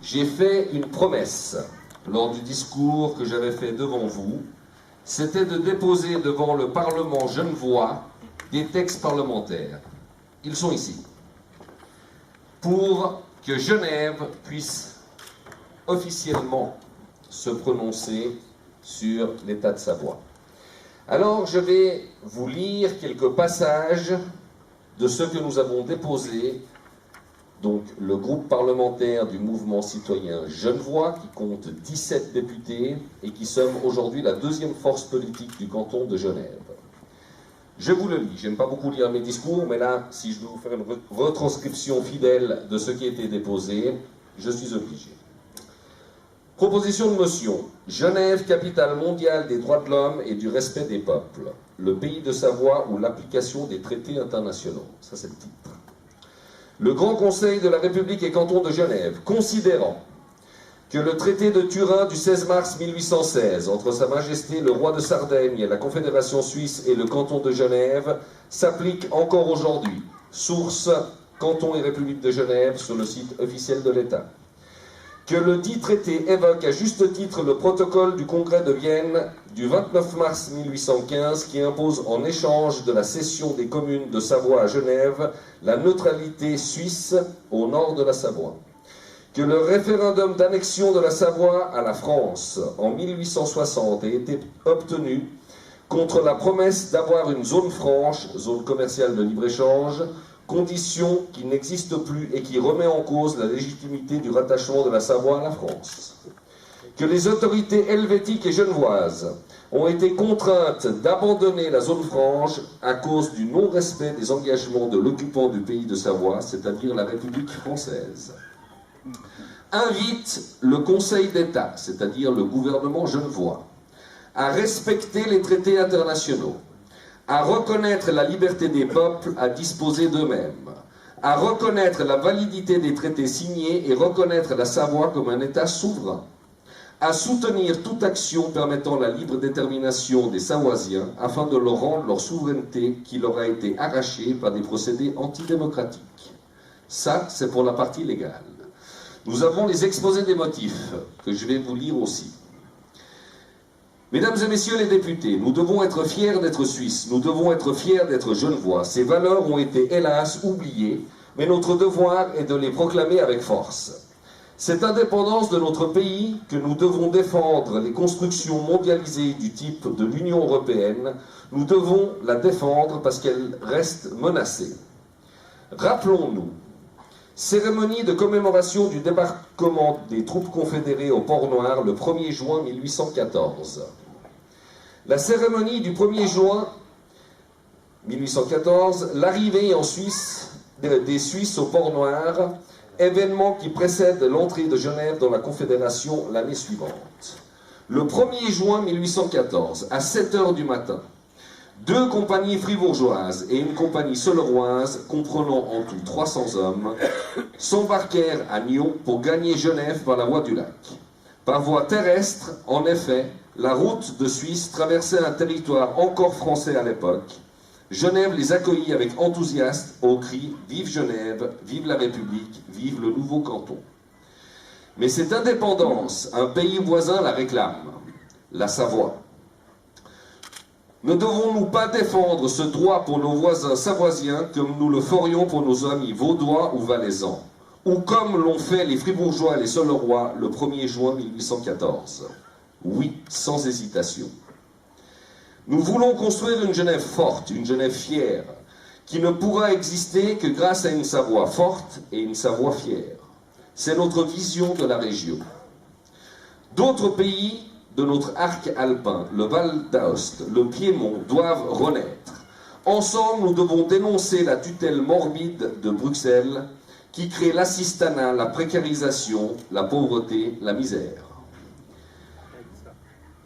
j'ai fait une promesse lors du discours que j'avais fait devant vous, c'était de déposer devant le Parlement genevois des textes parlementaires. Ils sont ici. Pour que Genève puisse officiellement se prononcer sur l'état de Savoie. Alors je vais vous lire quelques passages de ce que nous avons déposé, donc le groupe parlementaire du mouvement citoyen genevois, qui compte 17 députés et qui sommes aujourd'hui la deuxième force politique du canton de Genève. Je vous le lis, j'aime pas beaucoup lire mes discours, mais là, si je veux vous faire une retranscription fidèle de ce qui a été déposé, je suis obligé. Proposition de motion. Genève, capitale mondiale des droits de l'homme et du respect des peuples. Le pays de Savoie ou l'application des traités internationaux. Ça, c'est le titre. Le Grand Conseil de la République et canton de Genève, considérant que le traité de Turin du 16 mars 1816 entre Sa Majesté le roi de Sardaigne et la Confédération suisse et le canton de Genève s'applique encore aujourd'hui. Source, Canton et République de Genève sur le site officiel de l'État. Que le dit traité évoque à juste titre le protocole du Congrès de Vienne du 29 mars 1815 qui impose en échange de la cession des communes de Savoie à Genève la neutralité suisse au nord de la Savoie. Que le référendum d'annexion de la Savoie à la France en 1860 ait été obtenu contre la promesse d'avoir une zone franche, zone commerciale de libre-échange, condition qui n'existe plus et qui remet en cause la légitimité du rattachement de la Savoie à la France. Que les autorités helvétiques et genevoises ont été contraintes d'abandonner la zone franche à cause du non-respect des engagements de l'occupant du pays de Savoie, c'est-à-dire la République française. Invite le Conseil d'État, c'est-à-dire le gouvernement genevois, à respecter les traités internationaux, à reconnaître la liberté des peuples à disposer d'eux-mêmes, à reconnaître la validité des traités signés et reconnaître la Savoie comme un État souverain, à soutenir toute action permettant la libre détermination des Savoisiens afin de leur rendre leur souveraineté qui leur a été arrachée par des procédés antidémocratiques. Ça, c'est pour la partie légale. Nous avons les exposés des motifs, que je vais vous lire aussi. Mesdames et messieurs les députés, nous devons être fiers d'être Suisses, nous devons être fiers d'être Genevois. Ces valeurs ont été, hélas, oubliées, mais notre devoir est de les proclamer avec force. Cette indépendance de notre pays, que nous devons défendre les constructions mondialisées du type de l'Union européenne, nous devons la défendre parce qu'elle reste menacée. Rappelons-nous, cérémonie de commémoration du débarquement des troupes confédérées au Port-Noir le 1er juin 1814. La cérémonie du 1er juin 1814, l'arrivée en Suisse des Suisses au Port-Noir, événement qui précède l'entrée de Genève dans la Confédération l'année suivante. Le 1er juin 1814, à 7 h du matin, 2 compagnies fribourgeoises et une compagnie soleroise, comprenant en tout 300 hommes, s'embarquèrent à Nyon pour gagner Genève par la voie du lac. Par voie terrestre, en effet, la route de Suisse traversait un territoire encore français à l'époque. Genève les accueillit avec enthousiasme au cri « Vive Genève, vive la République, vive le nouveau canton ». Mais cette indépendance, un pays voisin la réclame, la Savoie. Ne devons-nous pas défendre ce droit pour nos voisins savoisiens comme nous le ferions pour nos amis vaudois ou valaisans, ou comme l'ont fait les Fribourgeois et les Solerois le 1er juin 1814? Oui, sans hésitation. Nous voulons construire une Genève forte, une Genève fière, qui ne pourra exister que grâce à une Savoie forte et une Savoie fière. C'est notre vision de la région. D'autres pays de notre arc alpin, le Val d'Aoste, le Piémont, doivent renaître. Ensemble, nous devons dénoncer la tutelle morbide de Bruxelles qui crée l'assistanat, la précarisation, la pauvreté, la misère.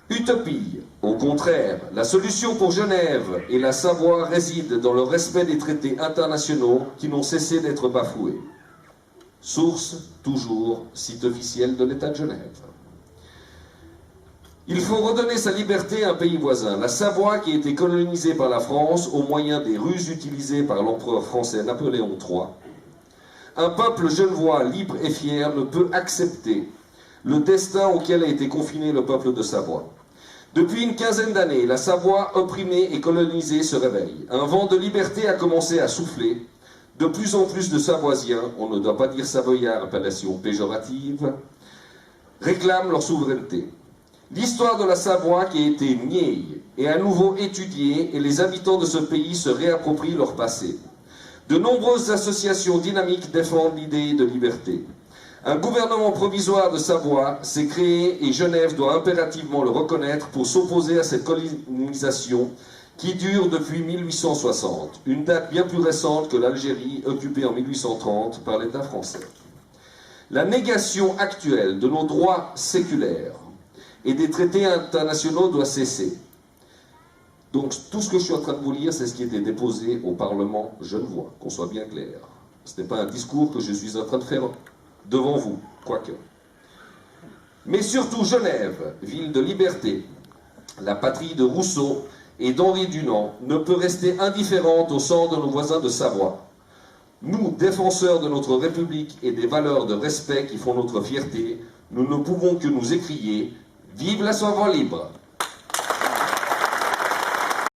Utopie, au contraire, la solution pour Genève et la Savoie réside dans le respect des traités internationaux qui n'ont cessé d'être bafoués. Source, toujours, site officiel de l'État de Genève. Il faut redonner sa liberté à un pays voisin. La Savoie, qui a été colonisée par la France au moyen des ruses utilisées par l'empereur français Napoléon III, Un peuple genevois, libre et fier, ne peut accepter le destin auquel a été confiné le peuple de Savoie. Depuis une quinzaine d'années, la Savoie, opprimée et colonisée, se réveille. Un vent de liberté a commencé à souffler. De plus en plus de Savoisiens, on ne doit pas dire Savoyards, appellation péjorative, réclament leur souveraineté. L'histoire de la Savoie qui a été niée est à nouveau étudiée et les habitants de ce pays se réapproprient leur passé. De nombreuses associations dynamiques défendent l'idée de liberté. Un gouvernement provisoire de Savoie s'est créé et Genève doit impérativement le reconnaître pour s'opposer à cette colonisation qui dure depuis 1860, une date bien plus récente que l'Algérie occupée en 1830 par l'État français. La négation actuelle de nos droits séculaires et des traités internationaux doit cesser. Donc tout ce que je suis en train de vous lire, c'est ce qui était déposé au Parlement genevois, qu'on soit bien clair. Ce n'est pas un discours que je suis en train de faire devant vous, quoique. Mais surtout Genève, ville de liberté, la patrie de Rousseau et d'Henri Dunant, ne peut rester indifférente au sort de nos voisins de Savoie. Nous, défenseurs de notre République et des valeurs de respect qui font notre fierté, nous ne pouvons que nous écrier « Vive la Savoie libre !»